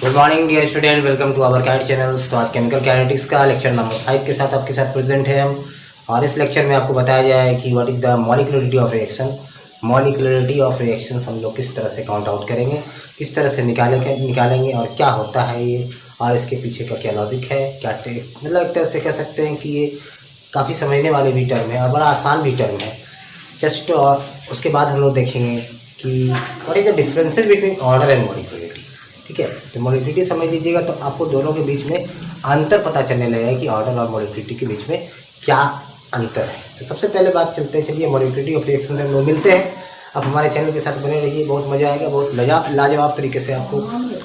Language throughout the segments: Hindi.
Good morning dear student, welcome to our cat channels. तो आज केमिकल कैनेटिक्स का लेक्चर नंबर 5 के साथ आपके साथ प्रेजेंट है हम। और इस लेक्चर में आपको बताया जाए कि what is the molecularity of reaction. Molecularity of reactions हम लोग किस तरह से काउंट आउट करेंगे, किस तरह से निकालेंगे और क्या होता है ये, और इसके पीछे का क्या लॉजिक है, क्या मतलब एक तरह से कह सकते हैं कि ये काफ़ी समझने वाले भी टर्म है और बड़ा आसान भी टर्म है जस्ट। और उसके बाद हम लोग देखेंगे कि what is the differences between order and molecularity. ठीक है, तो मॉलिक्यूलरिटी समझ लीजिएगा तो आपको दोनों के बीच में अंतर पता चलने लगेगा कि ऑर्डर और मॉलिक्यूलरिटी के बीच में क्या अंतर है। तो सबसे पहले बात चलते हैं, चलिए मॉलिक्यूलरिटी ऑफ रिएक्शन से हम लोग मिलते हैं। अब हमारे चैनल के साथ बने रहिए, बहुत मज़ा आएगा, बहुत लाजवाब तरीके से आपको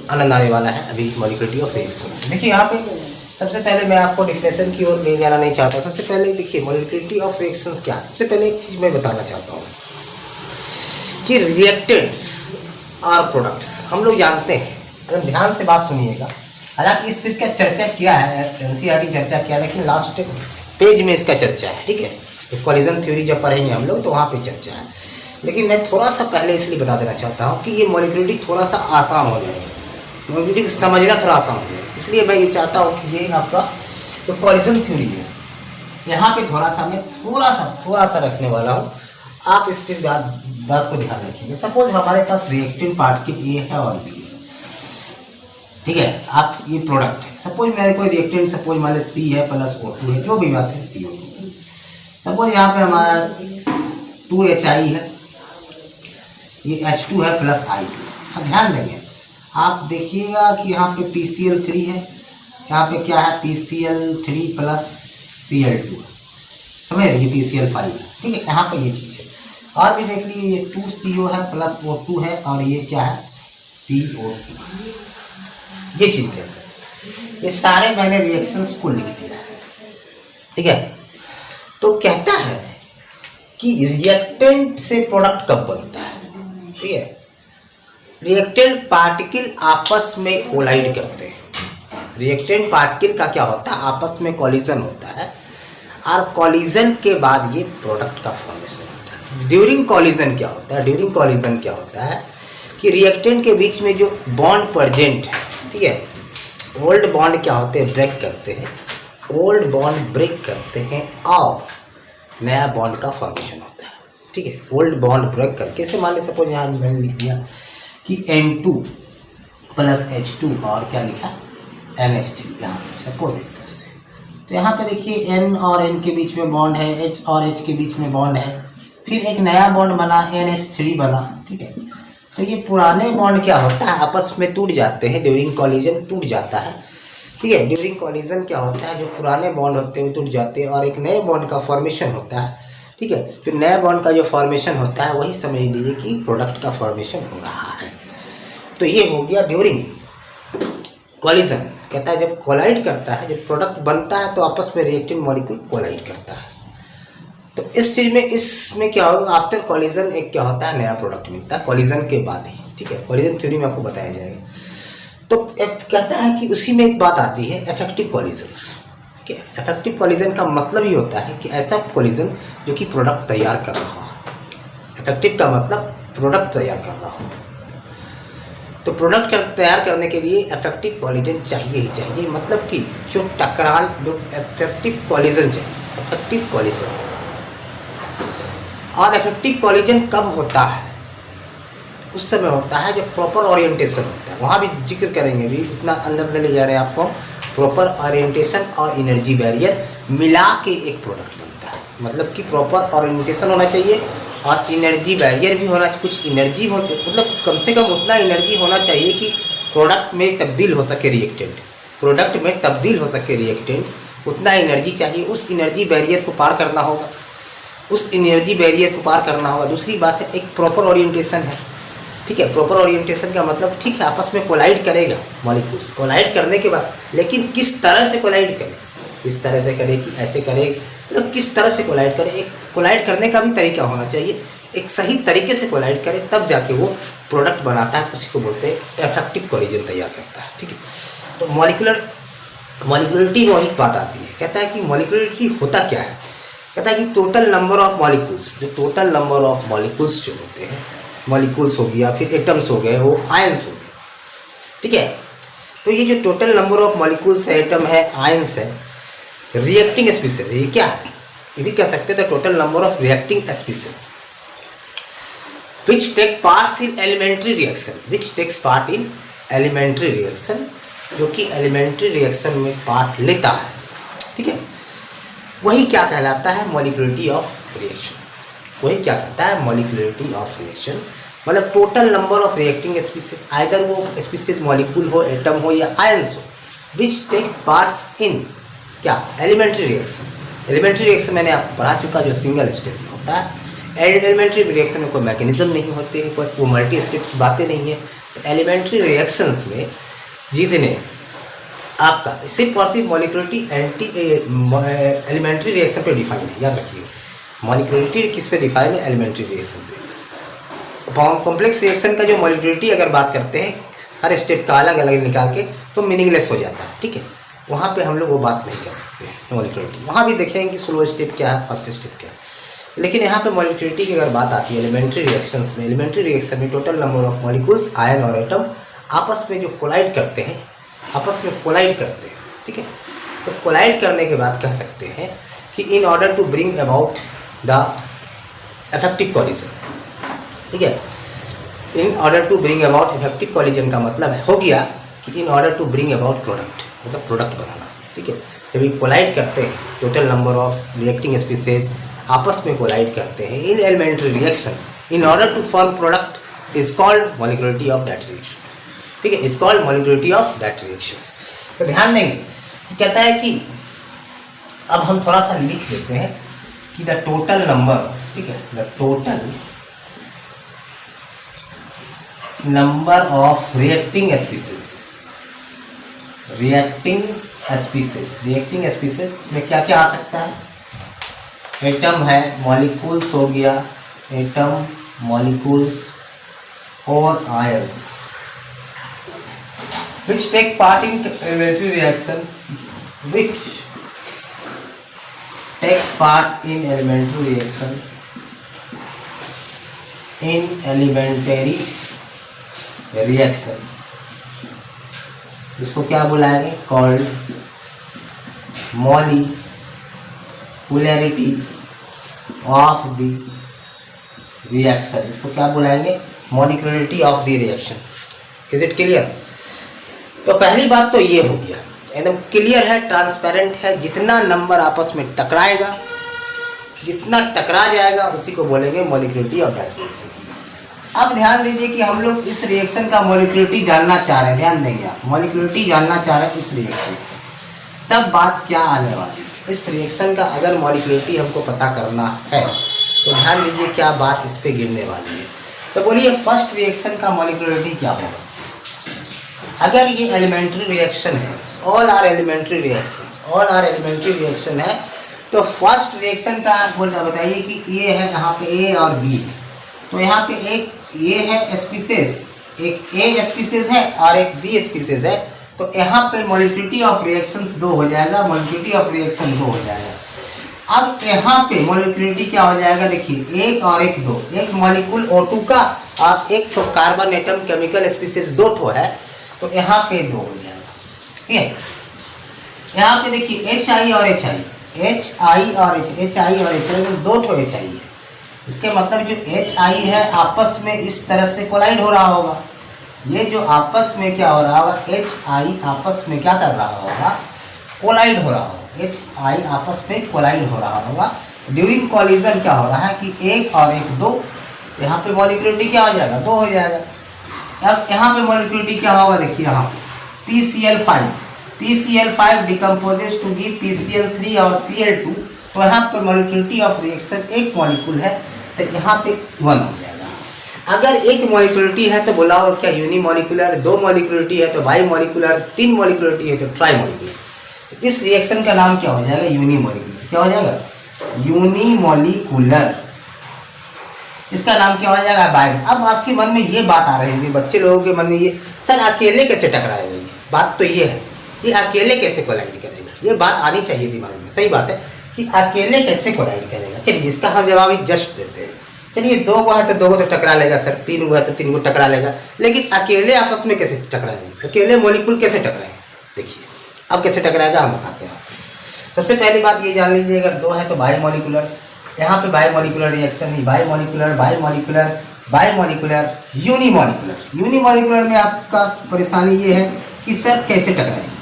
आनंद आने वाला है अभी मॉलिक्यूलरिटी ऑफ रिएक्शन। देखिए यहाँ पे सबसे पहले मैं आपको डिफिनेशन की ओर ले जाना नहीं चाहता। सबसे पहले देखिए मॉलिक्यूलरिटी ऑफ रिएक्शंस क्या है। सबसे पहले एक चीज़ मैं बताना चाहता हूँ कि रिएक्टेंट्स और प्रोडक्ट्स हम लोग जानते हैं। अगर ध्यान से बात सुनिएगा, हालांकि इस चीज़ का चर्चा किया है, एनसीईआरटी चर्चा किया, लेकिन लास्ट पेज में इसका चर्चा है। ठीक है, तो कॉलिजन थ्योरी जब पढ़ेंगे हम लोग तो वहाँ पे चर्चा है, लेकिन मैं थोड़ा सा पहले इसलिए बता देना चाहता हूँ कि ये मॉलिक्यूलरिटी थोड़ा सा आसान हो जाएगा, मॉलिक्यूलरिटी को समझना थोड़ा आसान हो जाएगा। इसलिए मैं ये चाहता हूँ कि ये आपका जो कॉलिजन थ्योरी है यहाँ पे थोड़ा सा मैं थोड़ा सा रखने वाला हूँ। आप इस पर बात को ध्यान रखिएगा। सपोज हमारे पास रिएक्टेंट पार्टिकल ए है और बी है, ठीक है, आप ये प्रोडक्ट है। सपोज मेरे कोई रिएक्टेंट सपोज मान लीजिए सी है प्लस O2 है, जो भी बात है CO2। सपोज यहाँ पे हमारा 2HI है, ये H2 है प्लस I2। ध्यान देंगे, आप देखिएगा कि यहाँ पे PCl3 है, यहाँ पे क्या है PCl3 प्लस Cl2 है, समझ रही PCl5 है। ठीक है, यहाँ पे ये चीज़ है। और भी देख लीजिए ये 2CO है प्लस O2 है और ये क्या है CO2। ये चीज़ थे, ये सारे मैंने रिएक्शंस को लिख दिया है। ठीक है, तो कहता है कि रिएक्टेंट से प्रोडक्ट कब बनता है। ठीक है, रिएक्टेंट पार्टिकल आपस में कोलाइड करते हैं। रिएक्टेंट पार्टिकल का क्या होता है, आपस में कॉलिजन होता है और कॉलिजन के बाद ये प्रोडक्ट का फॉर्मेशन होता है। ड्यूरिंग कॉलिजन क्या होता है, ड्यूरिंग कॉलिजन क्या होता है कि रिएक्टेंट के बीच में जो बॉन्ड प्रेजेंट है, ठीक है, ओल्ड बॉन्ड क्या होते हैं, ब्रेक करते हैं, ओल्ड बॉन्ड ब्रेक करते हैं और नया बॉन्ड का फॉर्मेशन होता है। ठीक है, ओल्ड बॉन्ड ब्रेक करके से मान लीजिए सपोज यहाँ मैंने लिख दिया कि N2 प्लस H2 और क्या लिखा NH3 यहाँ सपोज इस तरह से। तो यहाँ पे देखिए N और N के बीच में बॉन्ड है, H और H के बीच में बॉन्ड है, फिर एक नया बॉन्ड बना NH3 बना। ठीक है, तो ये पुराने बॉन्ड क्या होता है आपस में टूट जाते हैं, ड्यूरिंग कॉलिजन टूट जाता है। ठीक है, ड्यूरिंग कॉलिजन क्या होता है, जो पुराने बॉन्ड होते हैं वो टूट जाते हैं और एक नए बॉन्ड का फॉर्मेशन होता है। ठीक है, जो नए बॉन्ड का जो फॉर्मेशन होता है वही समझ लीजिए कि प्रोडक्ट का फॉर्मेशन हो रहा है। तो ये हो गया ड्यूरिंग कॉलिजन। कहता है जब कोलाइड करता है, जब प्रोडक्ट बनता है तो आपस में रिएक्टेंट मॉलिक्यूल कोलाइड करता है। तो इस चीज़ में इसमें क्या होगा, आफ्टर कॉलिजन एक क्या होता है, नया प्रोडक्ट मिलता है कॉलिजन के बाद ही। ठीक है, कॉलिजन थ्योरी में आपको बताया जाएगा। तो कहता है कि उसी में एक बात आती है इफेक्टिव कॉलिजन्स। ठीक है, इफेक्टिव कॉलिजन का मतलब ये होता है कि ऐसा कॉलिजन जो कि प्रोडक्ट तैयार कर रहा हो। इफेक्टिव का मतलब प्रोडक्ट तैयार कर रहा हो। तो प्रोडक्ट तैयार करने के लिए इफेक्टिव कॉलिजन चाहिए ही चाहिए, मतलब कि जो टकराल, जो इफेक्टिव कॉलिजन चाहिए, इफेक्टिव कॉलिजन। और इफेक्टिव कॉलिजन कब होता है, उस समय होता है जब प्रॉपर ओरिएंटेशन होता है। वहाँ भी जिक्र करेंगे, भी इतना अंदर ले जा रहे हैं आपको। प्रॉपर ओरिएंटेशन और एनर्जी बैरियर मिला के एक प्रोडक्ट बनता है, मतलब कि प्रॉपर ओरिएंटेशन होना चाहिए और एनर्जी बैरियर भी होना चाहिए। कुछ एनर्जी हो, मतलब कम से कम उतना एनर्जी होना चाहिए कि प्रोडक्ट में तब्दील हो सके रिएक्टेंट, प्रोडक्ट में तब्दील हो सके रिएक्टेंट, उतना एनर्जी चाहिए। उस एनर्जी बैरियर को पार करना होगा, उस एनर्जी बैरियर को पार करना होगा। दूसरी बात है एक प्रॉपर ओरिएंटेशन है। ठीक है, प्रॉपर ओरिएंटेशन का मतलब ठीक है आपस में कोलाइड करेगा मॉलिक्यूल्स, कोलाइड करने के बाद, लेकिन किस तरह से कोलाइड करे, किस तरह से करे कि ऐसे करे, मतलब किस तरह से कोलाइड करे। एक कोलाइड करने का भी तरीका होना चाहिए, एक सही तरीके से कोलाइड करे तब जाके वो प्रोडक्ट बनाता है, उसी को बोलते हैं इफेक्टिव कॉलिजन तैयार करता है। ठीक है, तो मॉलिक्यूलरिटी में वही बात आती है। कहता है कि मॉलिक्यूलरिटी होता क्या है, कहता है कि टोटल नंबर ऑफ मॉलिक्यूल्स, जो टोटल नंबर ऑफ मॉलिक्यूल्स जो होते हैं, मॉलिक्यूल्स हो गया, फिर एटम्स हो गए, वो आयंस हो गए। ठीक है, तो ये जो टोटल नंबर ऑफ मॉलिक्यूल्स है, एटम है, आयंस है, रिएक्टिंग स्पीसीज, ये क्या है? ये भी कह सकते हैं the total number of reacting species which take parts in elementary reaction, which takes part in elementary reaction, जो कि एलिमेंट्री रिएक्शन में पार्ट लेता है, ठीक है, वही क्या कहलाता है? Molecularity of reaction. वही क्या कहता है? Molecularity of reaction. मतलब total number of reacting species, either वो स्पीसीज मॉलिक्यूल हो, एटम हो या आयंस हो, विच टेक पार्ट्स इन क्या? Elementary reaction. एलिमेंट्री रिएक्शन मैंने आपको पढ़ा चुका, जो सिंगल स्टेप में होता है। एलिमेंट्री रिएक्शन में कोई मैकेनिज्म नहीं होते, कोई वो मल्टी स्टेप की बातें नहीं है। तो एलिमेंट्री रिएक्शंस में जितने आपका सिर्फ और सिर्फ मॉलिक्यूलरिटी एलिमेंट्री रिएक्शन पे डिफाइन है, याद रखिए। मॉलिक्यूलरिटी किस पे डिफाइन है? एलिमेंट्री रिएक्शन पे। कॉम्प्लेक्स रिएक्शन का जो मॉलिक्यूलरिटी अगर बात करते हैं हर स्टेप का अलग अलग निकाल के, तो मीनिंगलेस हो जाता है, ठीक है। वहाँ पे हम लोग वो बात नहीं कर सकते मॉलिक्यूलरिटी। वहाँ भी देखेंगे कि स्लो स्टेप क्या है, फर्स्ट स्टेप क्या है, लेकिन यहाँ पे मॉलिक्यूलरिटी की अगर बात आती है एलिमेंट्री रिएक्शंस में, एलिमेंट्री रिएक्शन में total number of molecules, ion और एटम आपस में जो कोलाइड करते हैं, आपस में कोलाइड करते हैं, ठीक है। तो कोलाइड करने के बाद कह सकते हैं कि in order to bring about the effective collision, ठीक है। In order to bring about effective collision का मतलब हो गया कि in order to bring about product, मतलब प्रोडक्ट बनाना, ठीक है। जब ये कोलाइड करते हैं, total number of reacting species आपस में कोलाइड करते हैं in elementary reaction, in order to form product is called molecularity of that reaction, ठीक है, is called molecularity of that reactions. तो ध्यान देंगे, कहता है कि अब हम थोड़ा सा लिख लेते हैं कि द टोटल नंबर, ठीक है, the total number of reacting species, reacting species, reacting species में क्या क्या आ सकता है? एटम है, मॉलिक्यूल्स हो गया, एटम, मॉलिक्यूल्स और ions which take part in elementary reaction, which takes part in elementary reaction, in elementary reaction, इसको क्या बुलाएंगे? called molecularity of the reaction, इसको क्या बुलाएंगे? molecularity of the reaction। is it clear? तो पहली बात तो ये हो गया, एकदम क्लियर है, ट्रांसपेरेंट है, जितना नंबर आपस में टकराएगा, जितना टकरा जाएगा उसी को बोलेंगे मॉलिक्यूलरिटी ऑफ दैट रिएक्शन। अब ध्यान दीजिए कि हम लोग इस रिएक्शन का मॉलिक्यूलरिटी जानना चाह रहे हैं, ध्यान देंगे आप, मॉलिक्यूलरिटी जानना चाह रहे हैं इस रिएक्शन से, तब बात क्या आने वाली है? इस रिएक्शन का अगर मॉलिक्यूलरिटी हमको पता करना है तो ध्यान दीजिए क्या बात इस पर गिरने वाली है। तो बोलिए फर्स्ट रिएक्शन का मॉलिक्यूलरिटी क्या होगा? अगर ये एलिमेंट्री रिएक्शन है, all are elementary reactions, all are elementary reaction है, तो फर्स्ट रिएक्शन का बोलता बताइए कि ये है, यहाँ पे ए और बी है, तो यहाँ पे एक ये है स्पीसीज, एक ए स्पीसीज है और एक बी स्पीसीज है, तो यहाँ पे मॉलिक्यूलरिटी ऑफ रिएक्शंस 2 हो जाएगा, मॉलिक्यूलरिटी ऑफ रिएक्शन 2 हो जाएगा। अब यहाँ पे मॉलिक्यूलरिटी क्या हो जाएगा? देखिए एक और एक 2, एक मॉलिक्यूल O2 का और एक तो कार्बन एटम केमिकल स्पीसीज 2 ठो है, तो यहाँ पे 2 हो जाएगा, ठीक है। यहाँ पे देखिए HI और HI, HI और HI में 2 ठो HI है, इसके मतलब जो HI है आपस में इस तरह से कोलाइड हो रहा होगा, ये जो आपस में क्या हो रहा होगा? HI आपस में क्या कर रहा होगा? कोलाइड हो रहा होगा, HI आपस में कोलाइड हो रहा होगा। ड्यूरिंग कॉलिजन क्या हो रहा है कि एक और एक 2, यहाँ पे मॉलिक्यूलरिटी क्या हो जाएगा? 2 हो जाएगा। अब यहाँ पे मॉलिक्यूलरिटी क्या होगा? देखिए यहाँ पे PCl5 decomposes to give PCl3 और Cl2, तो यहाँ पे मॉलिक्यूलरिटी ऑफ रिएक्शन एक मॉलिक्यूल है तो यहाँ पे 1 हो जाएगा। अगर एक मॉलिक्यूलरिटी है तो बोला होगा क्या यूनिमॉलिक्यूलर, 2 मॉलिक्यूलरिटी है तो बाईमॉलिक्यूलर, 3 मॉलिक्यूलरिटी है तो ट्राईमॉलिक्यूलर। इस रिएक्शन का नाम क्या हो जाएगा? यूनिमॉलिक्यूलर। क्या हो जाएगा? यूनिमॉलिक्यूलर। इसका नाम क्या हो जाएगा? बाई। अब आपके मन में ये बात आ रही है, बच्चे लोगों के मन में ये, सर अकेले कैसे टकराएगा? ये बात तो ये है, ये अकेले कैसे कोलाइड करेगा? ये बात आनी चाहिए दिमाग में। सही बात है कि अकेले कैसे कोलाइड करेगा। चलिए इसका हम जवाब जस्ट देते हैं चलिए 2 को है तो 2 को तो टकरा लेगा सर, 3 को है तो 3 को टकरा लेगा, लेकिन अकेले आपस में कैसे टकराएंगे, अकेले मॉलिक्यूल कैसे टकराएंगे? देखिए अब कैसे टकराएगा हम बताते हैं। सबसे पहली बात ये जान लीजिए, अगर 2 है तो बायोमॉलिक्यूलर, यहाँ पे बायोमॉलिक्यूलर रिएक्शन ही, bimolecular bimolecular bimolecular unimolecular. Unimolecular में आपका परेशानी ये है कि सर कैसे टकराएंगे,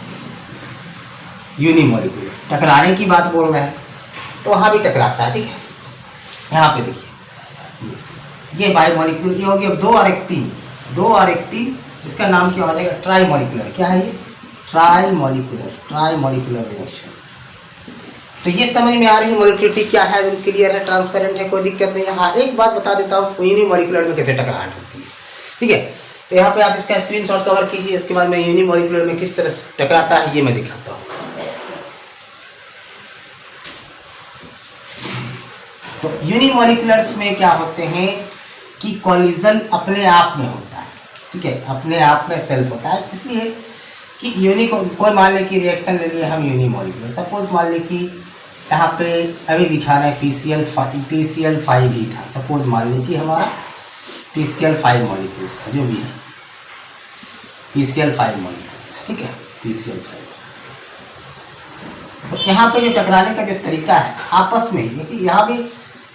यूनिमॉलिक्यूलर टकराने की बात बोल रहे हैं तो वहाँ भी टकराता है, ठीक है। यहाँ पे देखिए ये बायोमॉलिक्यूल, ये हो गया 2 और 1 3, 2 और 1 3, इसका नाम क्या हो जाएगा, ट्राईमॉलिक्यूलर। क्या है ये, ट्राईमॉलिक्यूलर, ट्राईमॉलिक्यूलर रिएक्शन। तो ये समझ में आ रही है मॉलिक्यूलरिटी क्या है, एकदम क्लियर है, ट्रांसपेरेंट है, कोई दिक्कत नहीं है। हाँ एक बात बता देता हूँ, यूनिमॉलिक्यूलर में कैसे टकराहट होती है, ठीक है। तो यहाँ पे आप इसका स्क्रीनशॉट कवर कीजिए, इसके बाद मैं यूनिमॉलिक्यूलर में किस तरह से टकराता है ये मैं दिखाता हूँ। तो यूनिमॉलिक्यूलर्स में क्या होते हैं कि कॉलिजन अपने आप में होता है, ठीक है, अपने आप में सेल्फ होता है, इसलिए कि कोई मान ले कि रिएक्शन ले लिए हम यूनिमॉलिक्यूलर, सपोज मान ले कि यहाँ पे अभी दिखा रहे हैं PCl5 ही था, सपोज मान ले कि हमारा PCl5 मॉलिक्यूल्स था, जो भी है PCl5 मॉलिक्यूल्स, ठीक है, PCl5। तो यहाँ पे जो टकराने का जो तरीका है आपस में, यहाँ भी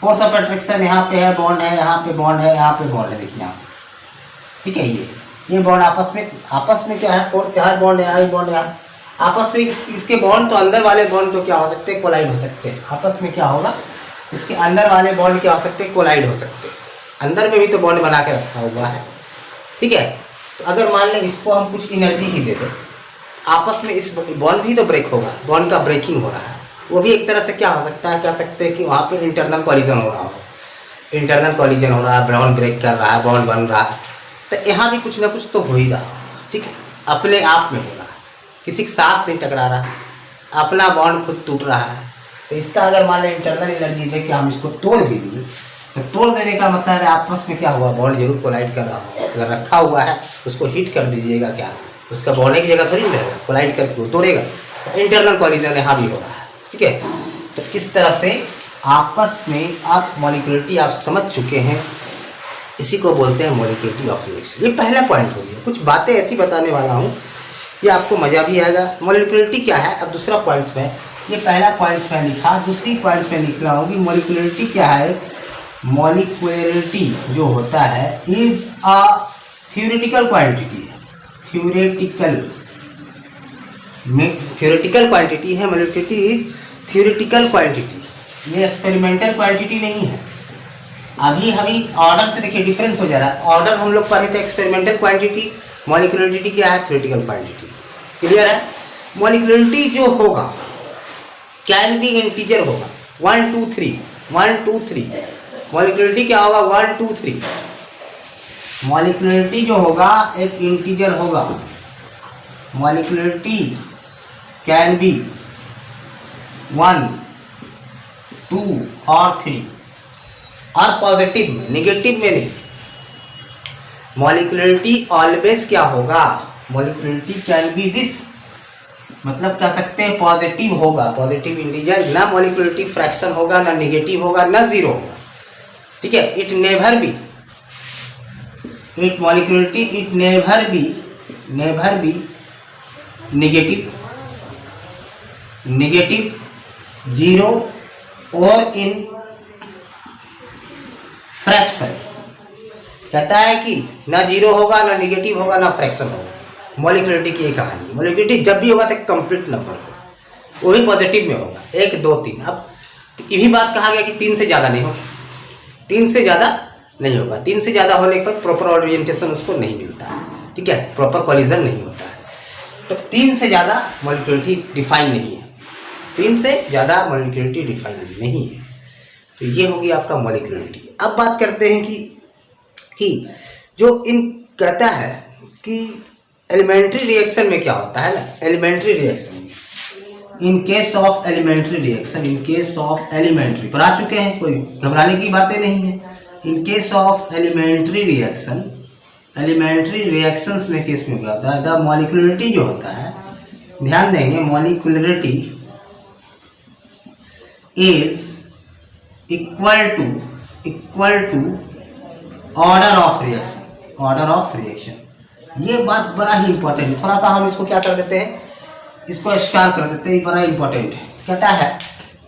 फोर्स ऑफ अट्रैक्शन, यहाँ पे है बॉन्ड है, यहाँ पे बॉन्ड है, यहाँ पे बॉन्ड है, देखिए यहाँ, ठीक है। ये बॉन्ड आपस में क्या है, फोर्स, यहाँ बॉन्ड है, यहाँ बॉन्ड है, यहाँ आपस में इसके बॉन्ड, तो अंदर वाले बॉन्ड तो क्या हो सकते हैं, कोलाइड हो सकते हैं। आपस में क्या होगा, इसके अंदर वाले बॉन्ड क्या हो सकते हैं, कोलाइड हो सकते हैं। अंदर में भी तो बॉन्ड बना के रखा हुआ है, ठीक है। तो अगर मान लें इसको हम कुछ एनर्जी ही दे दें, आपस में इस बॉन्ड भी तो ब्रेक होगा, बॉन्ड का ब्रेकिंग हो रहा है, वो भी एक तरह से क्या हो सकता है, कह सकते हैं कि वहाँ पे इंटरनल कॉलिजन हो रहा हो, इंटरनल कॉलिजन हो रहा है, बॉन्ड ब्रेक कर रहा है, बॉन्ड बन रहा है। तो यहाँ भी कुछ ना कुछ तो हो ही रहा है, ठीक है, अपने आप में हो रहा है, किसी के साथ नहीं टकरा रहा है, अपना बॉन्ड खुद टूट रहा है। तो इसका अगर मान लें इंटरनल एनर्जी दे के हम इसको तोड़ भी दिए, तो तोड़ देने का मतलब है आपस में क्या हुआ, बॉन्ड जरूर कोलाइड कर रहा हो। अगर रखा हुआ है उसको हीट कर दीजिएगा, क्या उसका बॉन्ड एक जगह थोड़ी रहेगा, कोलाइड करके वो तोड़ेगा। तो इंटरनल कॉलिजन यहाँ भी हो रहा है, ठीक है। तो इस तरह से आपस में आप मॉलिक्यूलरिटी आप समझ चुके हैं, इसी को बोलते हैं मॉलिक्यूलरिटी ऑफ रिएक्शन। ये पहला पॉइंट हो गया, कुछ बातें ऐसी बताने वाला हूँ कि आपको मज़ा भी आएगा। मॉलिक्यूलरिटी क्या है, अब दूसरा पॉइंट्स में, ये पहला पॉइंट्स में लिखा, दूसरी पॉइंट्स में लिख रहा हूँ कि मॉलिक्यूलरिटी क्या है। मॉलिक्यूलरिटी जो होता है is a theoretical quantity, theoretical quantity है। मॉलिक्यूलरिटी इज थ्योरेटिकल क्वांटिटी, ये एक्सपेरिमेंटल क्वांटिटी नहीं है। अभी ऑर्डर से देखिए डिफरेंस हो जा रहा है, ऑर्डर हम लोग पढ़े थे एक्सपेरिमेंटल क्वांटिटी, मॉलिक्यूलरिटी क्या है, थ्योरेटिकल क्वांटिटी। क्लियर है। मॉलिक्यूलरिटी जो होगा कैन बी इंटीजर होगा, 1 2 3 1 2 3। मॉलिक्यूलरिटी क्या होगा, 1 2 3। मॉलिक्यूलरिटी जो होगा एक इंटीजर होगा। मॉलिक्यूलरिटी कैन बी 1 2 और 3, और पॉजिटिव में, नेगेटिव में नहीं। मॉलिक्यूलरिटी ऑलवेज क्या होगा, मॉलिक्यूलरिटी कैन बी दिस, मतलब कह सकते हैं पॉजिटिव होगा, पॉजिटिव इंटीजर, ना मॉलिक्यूलरिटी फ्रैक्शन होगा, ना नेगेटिव होगा, ना जीरो होगा, ठीक है। It never be, it molecularity it never be negative, zero और इन फ्रैक्शन। कहता है कि ना जीरो होगा, ना नेगेटिव होगा, ना फ्रैक्शन होगा। मॉलिक्यूलरिटी की एक कहानी, मॉलिक्यूलरिटी जब भी होगा तो कंप्लीट नंबर होगा, वो भी पॉजिटिव में होगा, 1 2 3। अब ये भी बात कहा गया कि 3 से ज़्यादा नहीं होगा, 3 से ज़्यादा नहीं होगा। 3 से ज़्यादा होने पर प्रॉपर ओरिएंटेशन उसको नहीं मिलता है, ठीक है, प्रॉपर कॉलिजन नहीं होता है। तो 3 से ज़्यादा मॉलिक्यूलरिटी डिफाइन नहीं है, 3 से ज़्यादा मॉलिक्यूलरिटी डिफाइन नहीं है। तो ये होगी आपका मॉलिक्यूलरिटी। अब बात करते हैं कि जो इन कहता है कि एलिमेंट्री रिएक्शन में क्या होता है ना, elementary reaction, in case of elementary reaction, in case of elementary पर आ चुके हैं, कोई घबराने की बातें नहीं है। In case of elementary reaction, elementary reactions में केस में क्या होता है, द मॉलिक्यूलरिटी जो होता है, ध्यान देंगे, molecularity is equal to equal to order of reaction, order of reaction. ये बात बड़ा ही इंपॉर्टेंट है, थोड़ा सा हम इसको क्या कर देते हैं, इसको स्टार कर देते हैं, बड़ा इंपॉर्टेंट है। कहता है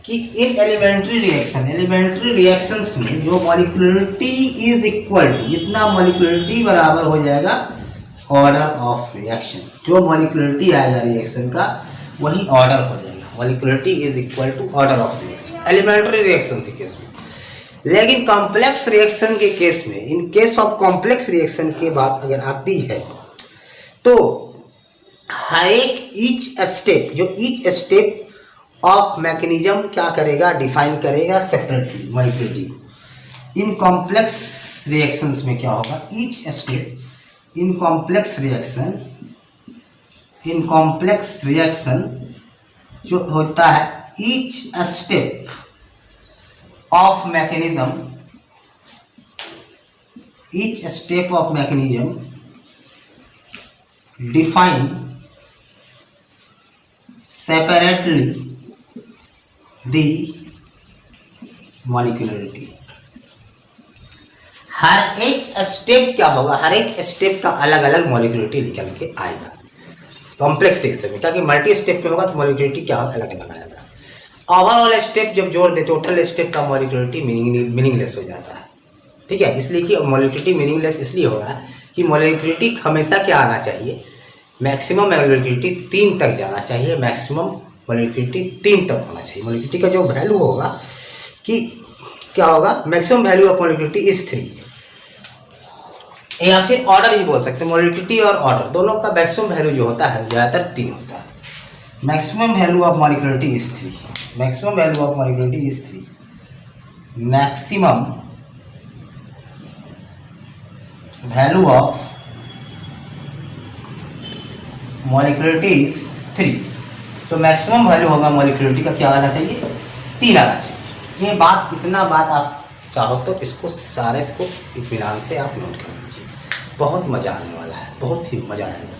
कि in elementary reaction, elementary reactions में जो मॉलिक्यूलरिटी इज इक्वल टू, जितना मॉलिक्यूलरिटी बराबर हो जाएगा ऑर्डर ऑफ रिएक्शन, जो मॉलिक्यूलरिटी आएगा रिएक्शन का वही ऑर्डर हो जाएगा। Molecularity is equal to order of reaction elementary reaction के केस में। लेकिन कॉम्प्लेक्स रिएक्शन के केस में, in case of complex reaction की बात अगर आती है तो हर एक ईच स्टेप, जो ईच स्टेप ऑफ मैकेनिज्म क्या करेगा, डिफाइन करेगा सेपरेटली मॉलिक्यूलरिटी को। इन कॉम्प्लेक्स रिएक्शंस में क्या होगा, each step in complex reaction, in complex reaction जो होता है, each step of mechanism, each step of mechanism define separately the molecularity. हर एक स्टेप क्या होगा, हर एक स्टेप का अलग अलग मॉलिक्यूलरिटी निकल के आएगा कॉम्प्लेक्स रिएक्शन में, क्योंकि मल्टी स्टेप में होगा तो मॉलिक्यूलरिटी क्या अलग अलग आएगा। ओवरऑल स्टेप जब जोड़ दे, टोटल स्टेप का मॉलिक्यूलरिटी मीनिंगलेस हो जाता है। ठीक है, इसलिए कि मॉलिक्यूलरिटी मीनिंगलेस इसलिए हो रहा है कि मॉलिक्यूलरिटी हमेशा क्या आना चाहिए, मैक्सिमम मॉलिक्यूलरिटी 3 तक जाना चाहिए, मैक्सिमम मॉलिक्यूलरिटी 3 तक होना चाहिए। मॉलिक्यूलरिटी का जो वैल्यू होगा कि क्या होगा, maximum value of molecularity is 3, या फिर ऑर्डर ही बोल सकते हैं। मॉलिक्यूलरिटी और ऑर्डर दोनों का मैक्सिमम वैल्यू जो होता है ज़्यादातर 3 होता है। Maximum value of molecularity is 3, maximum value of molecularity is 3, maximum value of molecularity is 3। तो मैक्सिमम वैल्यू होगा मॉलिक्यूलरिटी का क्या आना चाहिए, 3 आना चाहिए। ये बात, इतना बात आप चाहो तो इसको सारे इसको इत्मीनान से आप नोट कर लीजिए, बहुत मज़ा आने वाला है, बहुत ही मज़ा आएगा।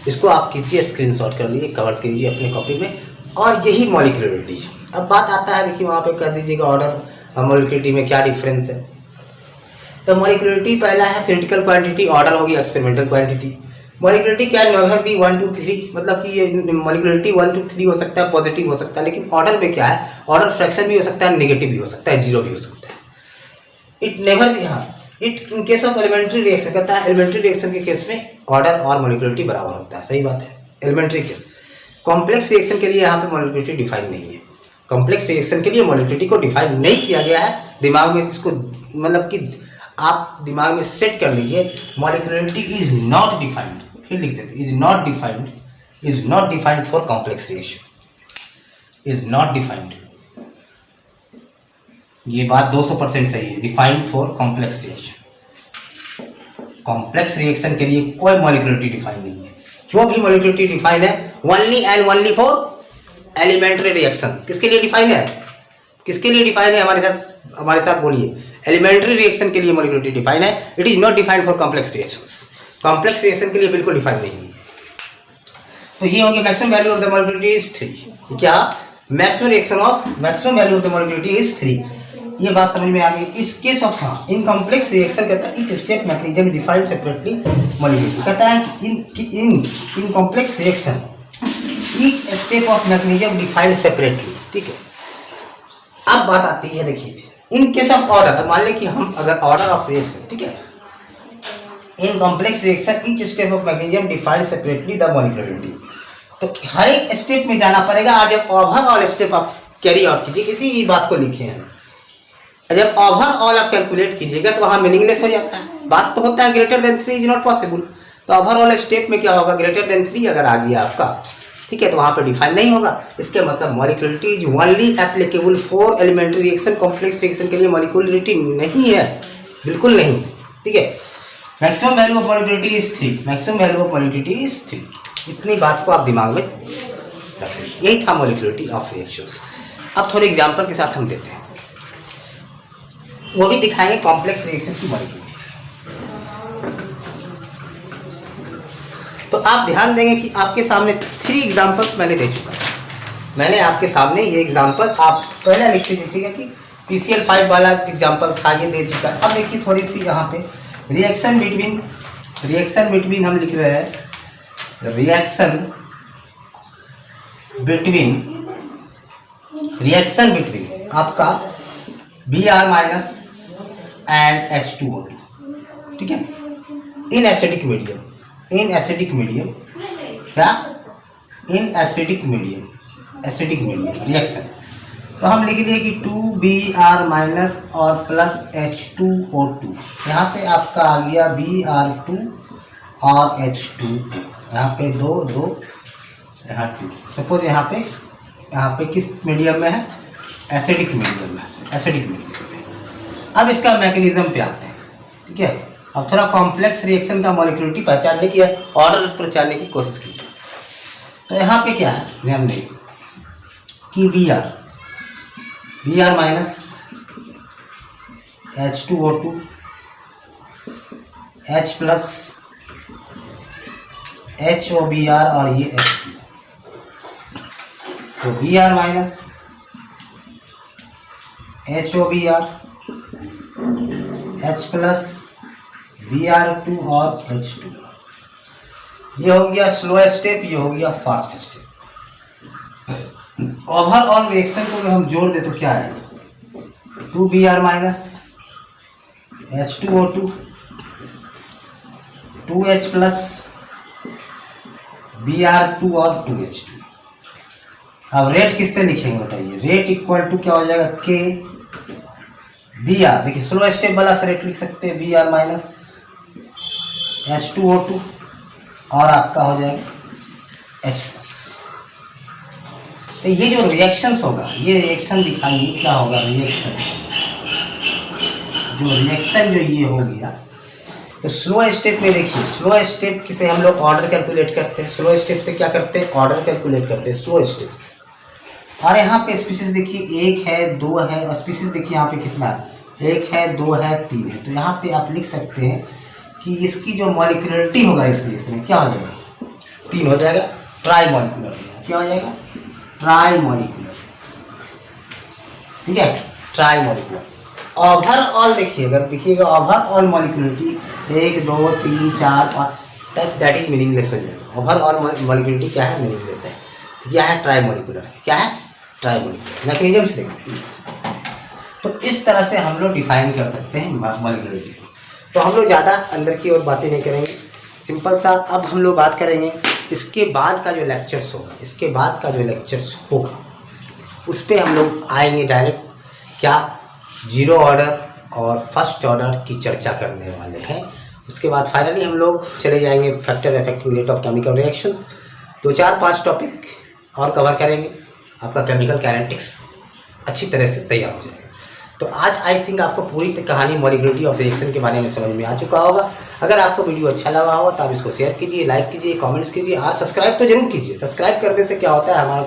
इसको आप कीजिए, स्क्रीनशॉट कर लीजिए, कवर कीजिए अपने कॉपी में, और यही मॉलिक्यूलरिटी है। अब बात आता है, देखिए वहाँ पे कर दीजिएगा ऑर्डर मॉलिक्यूलरिटी में क्या डिफरेंस है। तो मॉलिक्यूलरिटी पहला है थ्योरेटिकल क्वांटिटी, ऑर्डर होगी एक्सपेरिमेंटल क्वांटिटी। मॉलिक्यूलरिटी क्या नेवर बी 1 2 3, मतलब कि ये मॉलिक्यूलरिटी 1 2 3 हो सकता है, पॉजिटिव हो सकता है, लेकिन ऑर्डर में क्या है, ऑर्डर फ्रैक्शन भी हो सकता है, नेगेटिव भी हो सकता है, 0 भी हो सकता है। इट नेवर भी, हाँ, it in case of elementary reaction कहता है, एलिमेंट्री रिएक्शन के केस में ऑर्डर और मॉलिक्यूलरिटी बराबर होता है, सही बात है, एलिमेंट्री केस। कॉम्प्लेक्स रिएक्शन के लिए यहाँ पे मॉलिक्यूलरिटी डिफाइन नहीं है, कॉम्प्लेक्स रिएक्शन के लिए मॉलिक्यूलरिटी को डिफाइन नहीं किया गया है। दिमाग में इसको, मतलब कि आप दिमाग में सेट कर लीजिए, मॉलिक्यूलरिटी इज नॉट डिफाइंड, फिर लिख देते is not defined, is not defined for complex reaction, is not defined. ये बात 200% सही है, defined for complex reaction. Complex reaction के लिए कोई मॉलिक्यूलरिटी डिफाइन नहीं है। जो भी मॉलिक्यूलरिटी डिफाइन है only and only for elementary reaction. किसके लिए डिफाइन है, किसके लिए डिफाइन है, हमारे साथ बोलिए। एलिमेंट्री रिएक्शन के लिए मॉलिक्यूलरिटी डिफाइन है, it is not defined for complex reactions. Complex reaction के लिए बिल्कुल डिफाइन नहीं है। तो ये होगी maximum value of the molecularity is 3। क्या, maximum reaction of maximum value of the molecularity is 3। ये बात समझ में आ गई। इस केस ऑफ, हाँ, इन कॉम्प्लेक्स रिएक्शन कहता है each step mechanism defined separately molecularity. कहता है कि in complex reaction each step of mechanism defined separately. ठीक है, अब बात आती है, देखिए इन केस ऑफ ऑर्डर, मान लें कि हम अगर ऑर्डर ऑफ रिएक्शन, ठीक है, in complex reaction each step of mechanism defined separately the molecularity. तो हर एक स्टेप में जाना पड़ेगा, और जब ओवरऑल स्टेप आप कैरी आउट कीजिए, किसी भी बात को लिखे हैं, जब ओवरऑल आप कैलकुलेट कीजिएगा तो वहाँ मीनिंगलेस हो जाता है। बात तो होता है greater than 3 is not possible. तो ओवरऑल स्टेप में क्या होगा, ग्रेटर देन 3 अगर आ गया आपका, ठीक है, तो वहाँ पे डिफाइन नहीं होगा। इसके मतलब molecularity is only applicable for elementary reaction. Complex reaction के लिए मॉलिक्यूलरिटी नहीं है, बिल्कुल नहीं। ठीक है, maximum value of molecularity is 3, maximum value of molecularity is 3। इतनी बात को आप दिमाग में रखें। यही था मॉलिक्यूलरिटी ऑफ रिएक्शंस। अब थोड़े एग्जाम्पल के साथ हम देते हैं, वो भी दिखाएंगे कॉम्प्लेक्स रिएक्शन की मॉलिक्यूलरिटी। तो आप ध्यान देंगे कि आपके सामने 3 एग्जांपल्स मैंने दे चुका है। मैंने आपके सामने ये एग्जांपल, आप पहले लिख लीजिएगा कि PCl5 वाला एग्जांपल था, ये दे चुका है। अब देखिए थोड़ी सी यहाँ पे रिएक्शन बिटवीन हम लिख रहे हैं रिएक्शन बिटवीन आपका Br माइनस एंड H2O2, ठीक है, इन एसिडिक मीडियम रिएक्शन। तो हम लिख लिए कि 2Br माइनस और प्लस H2O2, यहाँ से आपका आ गया Br2 और H2O, यहाँ पे 2 यहाँ 2। सपोज यहाँ पे किस मीडियम में है, एसिडिक मीडियम में। अब इसका मैकेनिज्म पे आते हैं, ठीक है। अब थोड़ा कॉम्प्लेक्स रिएक्शन का मॉलिक्यूलरिटी पहचानने की, ऑर्डर पहचानने की कोशिश कीजिए। तो यहाँ पे क्या है, ध्यान दें कि Br minus H2O2 H plus HOBr और ये H2। तो Br minus HOBr H plus Br2 और H2, ये हो गया स्लो स्टेप, ये हो गया फास्ट स्टेप। ओवरऑल रिएक्शन को अगर हम जोड़ दे तो क्या है, 2Br minus H2O2 2H plus Br2 और 2H2। अब रेट किससे लिखेंगे बताइए, रेट इक्वल टू क्या हो जाएगा, K Br। देखिए स्लो स्टेप वाला से रेट लिख सकते हैं Br माइनस H2O2 और आपका हो जाएगा H प्लस। तो ये जो रिएक्शंस होगा, ये रिएक्शन दिखाइए क्या होगा, रिएक्शन जो ये हो गया। तो स्लो स्टेप में देखिए, स्लो स्टेप से हम लोग ऑर्डर कैलकुलेट करते हैं, स्लो स्टेप से क्या करते हैं, ऑर्डर कैलकुलेट करते हैं स्लो स्टेप से। और यहाँ पे स्पीसीज देखिए 1 है 2 है, और स्पीसीज देखिए यहाँ पे कितना है, 1 है 2 है 3 है। तो यहाँ पे आप लिख सकते हैं कि इसकी जो मॉलिक्यूलरिटी होगा इस रिएक्शन में क्या हो जाएगा, 3 हो जाएगा, ट्राई मॉलिक्यूलर। क्या हो जाएगा, ट्राई मॉलिक्यूलर, ठीक है, ट्राई मॉलिक्यूलर। ओवरऑल देखिए, अगर देखिएगा overall molecularity 1 2 3 4 5 that is meaningless हो जाएगा। ओवरऑल मॉलिक्यूलरिटी क्या है, मीनिंगलेस है। क्या है, ट्राई मॉलिक्यूलर। क्या है, ट्राई मॉलिक्यूलर। मैकेनिज्म से देखिए, तो इस तरह से हम लोग डिफाइन कर सकते हैं मॉलिक्यूलरिटी को। तो हम लोग ज़्यादा अंदर की ओर बातें नहीं करेंगे, सिंपल सा अब हम लोग बात करेंगे इसके बाद का जो लेक्चर्स होगा, उस पर हम लोग आएंगे डायरेक्ट, क्या जीरो ऑर्डर और फर्स्ट ऑर्डर की चर्चा करने वाले हैं। उसके बाद फाइनली हम लोग चले जाएंगे factor affecting rate of chemical reactions. 2 4 5 topic और कवर करेंगे, आपका केमिकल काइनेटिक्स अच्छी तरह से तैयार हो जाएगा। तो आज आई थिंक आपको पूरी कहानी मॉलिक्यूलरिटी ऑफ रिएक्शन के बारे में समझ में आ चुका होगा। अगर आपको वीडियो अच्छा लगा होगा तो आप इसको शेयर कीजिए, लाइक कीजिए, कमेंट्स कीजिए और सब्सक्राइब तो जरूर कीजिए। सब्सक्राइब करने से क्या होता है, हमारा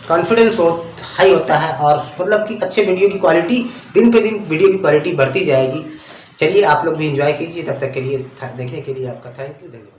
कॉन्फिडेंस बहुत हाई होता है और मतलब कि अच्छे वीडियो की क्वालिटी, दिन पे दिन वीडियो की क्वालिटी बढ़ती जाएगी। चलिए आप लोग भी एंजॉय कीजिए। तब तक के लिए देखने के लिए आपका थैंक यू, धन्यवाद।